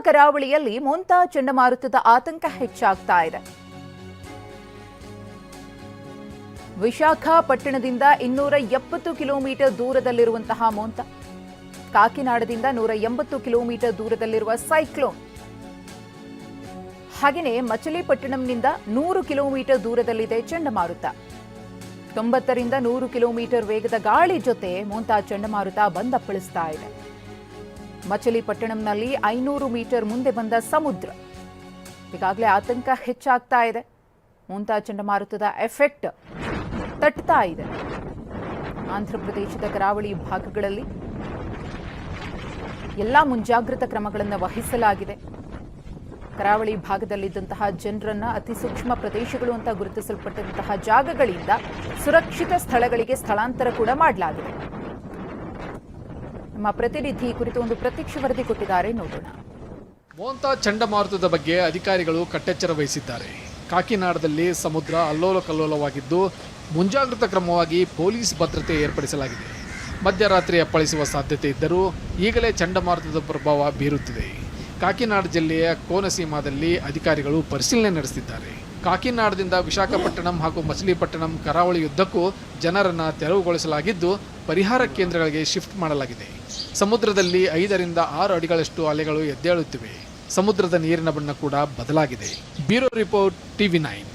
ಕರಾವಳಿಯಲ್ಲಿ ಮೊಂತಾ ಚಂಡಮಾರುತದ ಆತಂಕ ಹೆಚ್ಚಾಗ್ತಾ ಇದೆ. ವಿಶಾಖಪಟ್ಟಣದಿಂದ 270 ಕಿಲೋಮೀಟರ್ ದೂರದಲ್ಲಿರುವಂತಹ ಮೊಂತಾ, ಕಾಕಿನಾಡದಿಂದ 180 ಕಿಲೋಮೀಟರ್ ದೂರದಲ್ಲಿರುವ ಸೈಕ್ಲೋನ್, ಹಾಗೆಯೇ ಮಚಲಿಪಟ್ಟಣಂನಿಂದ 100 ಕಿಲೋಮೀಟರ್ ದೂರದಲ್ಲಿದೆ ಚಂಡಮಾರುತ. 90 ರಿಂದ 100 ಕಿಲೋಮೀಟರ್ ವೇಗದ ಗಾಳಿ ಜೊತೆ ಮೊಂತಾ ಚಂಡಮಾರುತ ಬಂದಪ್ಪಳಿಸ್ತಾ ಇದೆ. ಮಚಲಿಪಟ್ಟಣಂನಲ್ಲಿ 500 ಮೀಟರ್ ಮುಂದೆ ಬಂದ ಸಮುದ್ರ. ಈಗಾಗಲೇ ಆತಂಕ ಹೆಚ್ಚಾಗ್ತಾ ಇದೆ. ಮೊಂತಾ ಚಂಡಮಾರುತದ ಎಫೆಕ್ಟ್ ತಟ್ತಾ ಇದೆ. ಆಂಧ್ರಪ್ರದೇಶದ ಕರಾವಳಿ ಭಾಗಗಳಲ್ಲಿ ಎಲ್ಲ ಮುಂಜಾಗ್ರತಾ ಕ್ರಮಗಳನ್ನು ವಹಿಸಲಾಗಿದೆ. ಕರಾವಳಿ ಭಾಗದಲ್ಲಿದ್ದಂತಹ ಜನರನ್ನ ಅತಿ ಸೂಕ್ಷ್ಮ ಪ್ರದೇಶಗಳು ಅಂತ ಗುರುತಿಸಲ್ಪಟ್ಟಂತಹ ಜಾಗಗಳಿಂದ ಸುರಕ್ಷಿತ ಸ್ಥಳಗಳಿಗೆ ಸ್ಥಳಾಂತರ ಕೂಡ ಮಾಡಲಾಗಿದೆ. ನಮ್ಮ ಪ್ರತಿನಿಧಿ ಕುರಿತು ಒಂದು ಪ್ರತ್ಯಕ್ಷ ವರದಿ ಕೊಟ್ಟಿದ್ದಾರೆ, ನೋಡೋಣ. ಮೊಂತಾ ಚಂಡಮಾರುತದ ಬಗ್ಗೆ ಅಧಿಕಾರಿಗಳು ಕಟ್ಟೆಚ್ಚರ ವಹಿಸಿದ್ದಾರೆ. ಕಾಕಿನಾಡದಲ್ಲಿ ಸಮುದ್ರ ಅಲ್ಲೋಲ ಕಲ್ಲೋಲವಾಗಿದ್ದು ಮುಂಜಾಗ್ರತಾ ಕ್ರಮವಾಗಿ ಪೊಲೀಸ್ ಭದ್ರತೆ ಏರ್ಪಡಿಸಲಾಗಿದೆ. ಮಧ್ಯರಾತ್ರಿ ಅಪ್ಪಳಿಸುವ ಸಾಧ್ಯತೆ ಇದ್ದರೂ ಈಗಲೇ ಚಂಡಮಾರುತದ ಪ್ರಭಾವ ಬೀರುತ್ತಿದೆ. ಕಾಕಿನಾಡ ಜಿಲ್ಲೆಯ ಕೋನಸೀಮಾದಲ್ಲಿ ಅಧಿಕಾರಿಗಳು ಪರಿಶೀಲನೆ ನಡೆಸಿದ್ದಾರೆ. ಕಾಕಿನಾಡದಿಂದ ವಿಶಾಖಪಟ್ಟಣಂ ಹಾಗೂ ಮಚಲಿಪಟ್ಟಣಂ ಕರಾವಳಿಯುದ್ದಕ್ಕೂ ಜನರನ್ನು ತೆರವುಗೊಳಿಸಲಾಗಿದ್ದು ಪರಿಹಾರ ಕೇಂದ್ರಗಳಿಗೆ ಶಿಫ್ಟ್ ಮಾಡಲಾಗಿದೆ. ಸಮುದ್ರದಲ್ಲಿ 5 ರಿಂದ 6 ಅಡಿಗಳಷ್ಟು ಅಲೆಗಳು ಎದ್ದೇಳುತ್ತಿವೆ. ಸಮುದ್ರದ ನೀರಿನ ಬಣ್ಣ ಕೂಡ ಬದಲಾಗಿದೆ. Bureau report, TV9.